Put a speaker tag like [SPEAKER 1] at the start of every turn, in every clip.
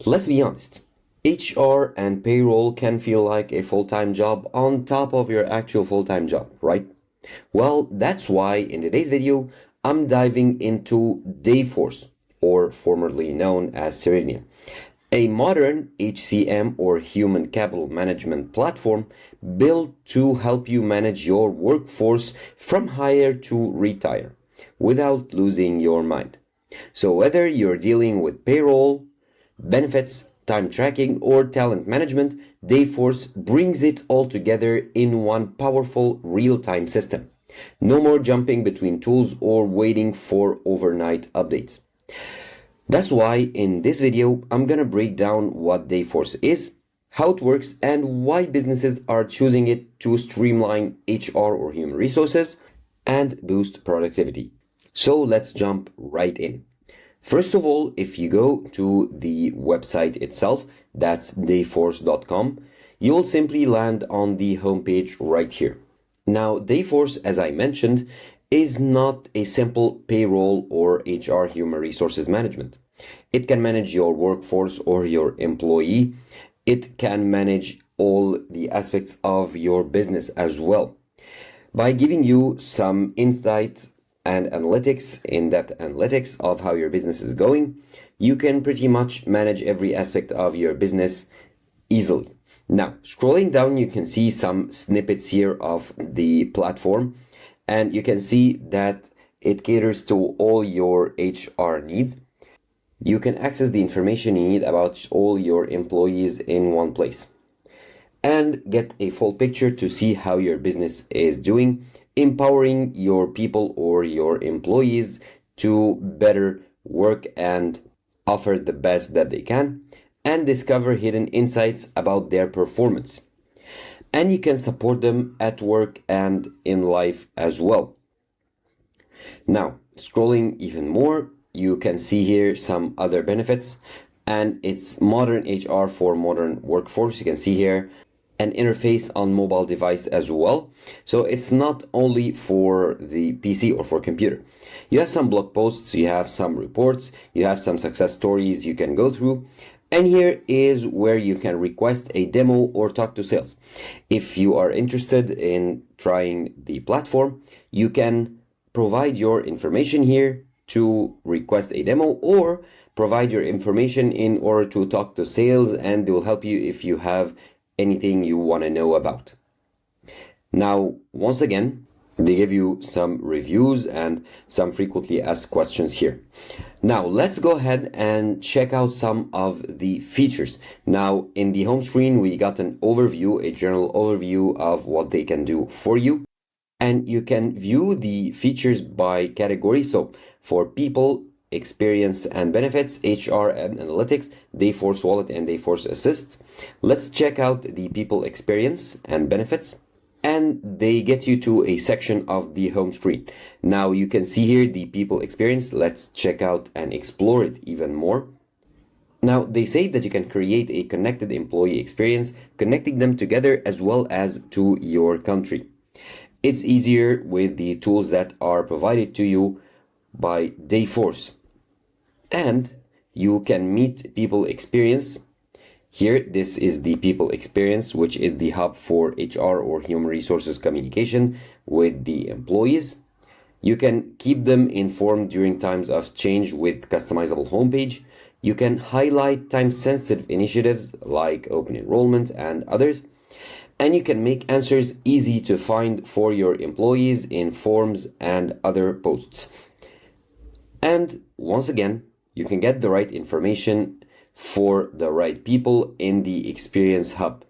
[SPEAKER 1] Let's be honest. HR and payroll can feel like a full-time job on top of your actual full-time job, right? Well, that's why in today's video, I'm diving into Dayforce, or formerly known as Ceridian, a modern HCM or human capital management platform built to help you manage your workforce from hire to retire without losing your mind. So whether you're dealing with payroll, benefits, time tracking, or talent management, Dayforce brings it all together in one powerful real-time system. No more jumping between tools or waiting for overnight updates. That's why in this video, I'm gonna break down what Dayforce is, how it works, and why businesses are choosing it to streamline HR or human resources and boost productivity. So let's jump right in. First of all, if you go to the website itself, that's dayforce.com, you'll simply land on the homepage right here. Now, Dayforce, as I mentioned, is not a simple payroll or HR human resources management. It can manage your workforce or your employee. It can manage all the aspects of your business as well. By giving you some insights and analytics, in-depth analytics of how your business is going, you can pretty much manage every aspect of your business easily. Now, scrolling down, you can see some snippets here of the platform, and you can see that it caters to all your HR needs. You can access the information you need about all your employees in one place and get a full picture to see how your business is doing, empowering your people or your employees to better work and offer the best that they can, and discover hidden insights about their performance. And you can support them at work and in life as well. Now, scrolling even more, you can see here some other benefits, and it's modern HR for modern workforce. You can see here an interface on mobile device as well. So it's not only for the PC or for computer. You have some blog posts, you have some reports, you have some success stories you can go through. And here is where you can request a demo or talk to sales. If you are interested in trying the platform, you can provide your information here to request a demo, or provide your information in order to talk to sales, and they will help you if you have anything you want to know about. Now, once again, they give you some reviews and some frequently asked questions here. Now, let's go ahead and check out some of the features. Now, in the home screen, we got an overview, a general overview of what they can do for you. And you can view the features by category. So for people, experience and benefits, HR and analytics, Dayforce Wallet and Dayforce Assist. Let's check out the people experience and benefits. And they get you to a section of the home screen. Now you can see here the people experience. Let's check out and explore it even more. Now they say that you can create a connected employee experience, connecting them together as well as to your country. It's easier with the tools that are provided to you by Dayforce. And you can meet people experience. Here, this is the people experience, which is the hub for HR or human resources communication with the employees. You can keep them informed during times of change with customizable homepage. You can highlight time-sensitive initiatives like open enrollment and others. And you can make answers easy to find for your employees in forms and other posts. And once again, you can get the right information for the right people in the Experience Hub.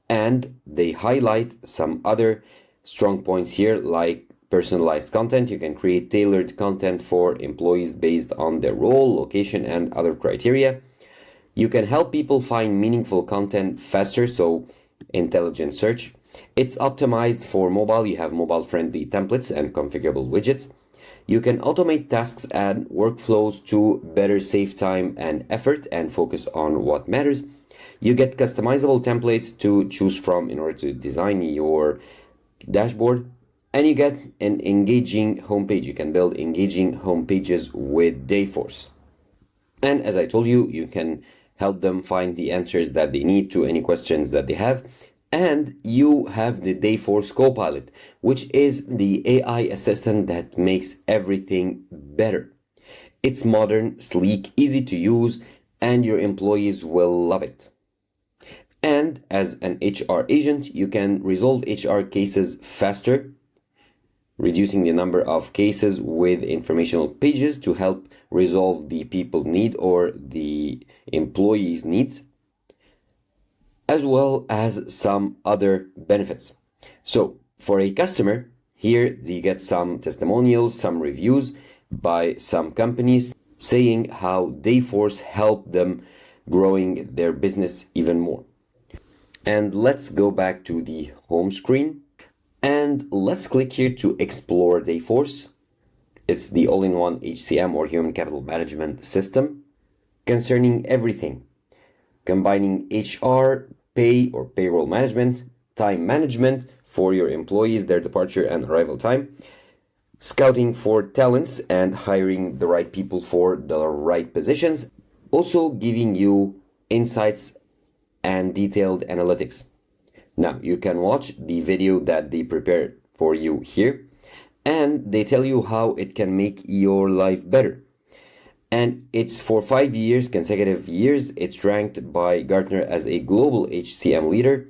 [SPEAKER 1] And they highlight some other strong points here, like personalized content. You can create tailored content for employees based on their role, location, and other criteria. You can help people find meaningful content faster, so intelligent search. It's optimized for mobile. You have mobile-friendly templates and configurable widgets. You can automate tasks and workflows to better save time and effort and focus on what matters. You get customizable templates to choose from in order to design your dashboard. And you get an engaging homepage. You can build engaging homepages with Dayforce. And as I told you, you can help them find the answers that they need to any questions that they have. And you have the Dayforce Copilot, which is the AI assistant that makes everything better. It's modern, sleek, easy to use, and your employees will love it. And as an HR agent, you can resolve HR cases faster, reducing the number of cases with informational pages to help resolve the people need or the employees' needs, as well as some other benefits. So for a customer, here they get some testimonials, some reviews by some companies saying how Dayforce helped them growing their business even more. And let's go back to the home screen and let's click here to explore Dayforce. It's the all-in-one HCM or human capital management system concerning everything, combining HR, pay or payroll management, time management for your employees, their departure and arrival time, scouting for talents and hiring the right people for the right positions, also giving you insights and detailed analytics. Now you can watch the video that they prepared for you here, and they tell you how it can make your life better. And it's for 5 years, consecutive years. It's ranked by Gartner as a global HCM leader,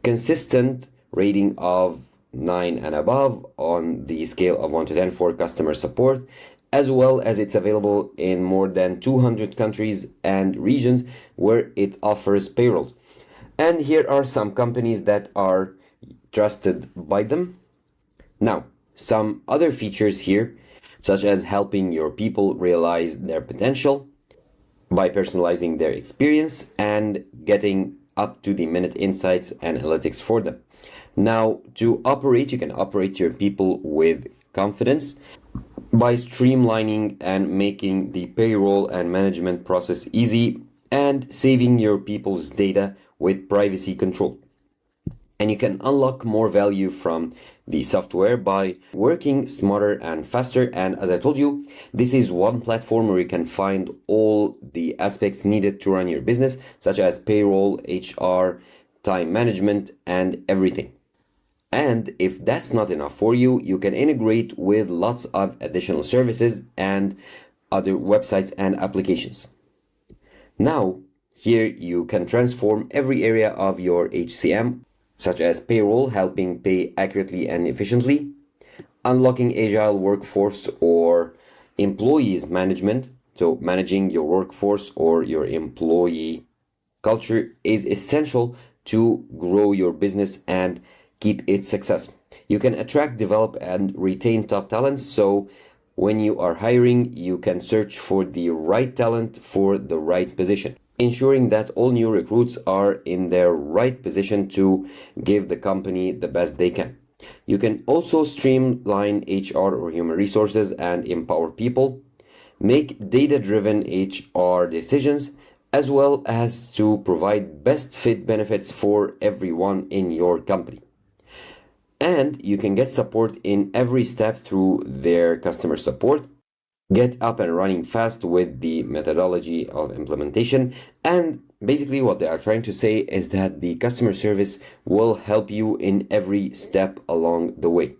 [SPEAKER 1] consistent rating of 9 and above on the scale of 1 to 10 for customer support, as well as it's available in more than 200 countries and regions where it offers payroll. And here are some companies that are trusted by them. Now, some other features here, such as helping your people realize their potential by personalizing their experience and getting up-to-the-minute insights and analytics for them. Now, to operate, you can operate your people with confidence by streamlining and making the payroll and management process easy and saving your people's data with privacy control. And you can unlock more value from the software by working smarter and faster. And as I told you, this is one platform where you can find all the aspects needed to run your business, such as payroll, HR, time management, and everything. And if that's not enough for you, you can integrate with lots of additional services and other websites and applications. Now, here you can transform every area of your HCM, such as payroll, helping pay accurately and efficiently, unlocking agile workforce or employees management. So managing your workforce or your employee culture is essential to grow your business and keep its success. You can attract, develop, and retain top talents. So when you are hiring, you can search for the right talent for the right position, ensuring that all new recruits are in their right position to give the company the best they can. You can also streamline HR or human resources and empower people, make data-driven HR decisions, as well as to provide best fit benefits for everyone in your company. And you can get support in every step through their customer support, get up and running fast with the methodology of implementation. And basically what they are trying to say is that the customer service will help you in every step along the way.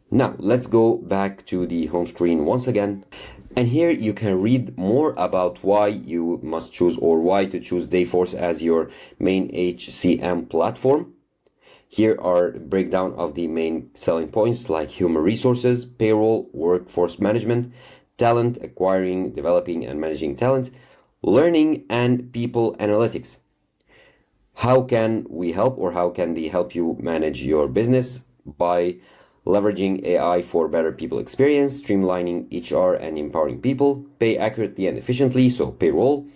[SPEAKER 1] Now let's go back to the home screen once again. And here you can read more about why you must choose or why to choose Dayforce as your main HCM platform. Here are a breakdown of the main selling points like human resources, payroll, workforce management, talent, acquiring, developing and managing talent, learning, and people analytics. How can we help, or how can they help you manage your business? By leveraging AI for better people experience, streamlining HR and empowering people, pay accurately and efficiently, so payroll,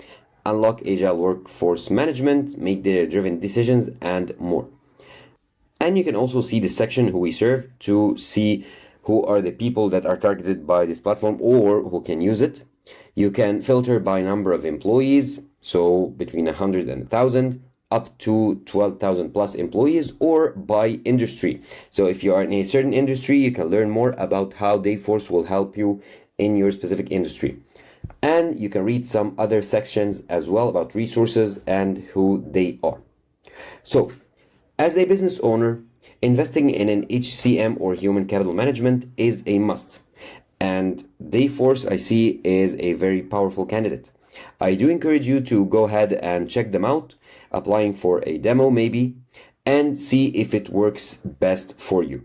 [SPEAKER 1] unlock agile workforce management, make data-driven decisions, and more. And you can also see the section who we serve to see who are the people that are targeted by this platform or who can use it. You can filter by number of employees, so between 100 and 1,000, up to 12,000 plus employees, or by industry. So if you are in a certain industry, you can learn more about how Dayforce will help you in your specific industry. And you can read some other sections as well about resources and who they are. So, as a business owner, investing in an HCM or human capital management is a must. And Dayforce, I see, is a very powerful candidate. I do encourage you to go ahead and check them out, applying for a demo maybe, and see if it works best for you.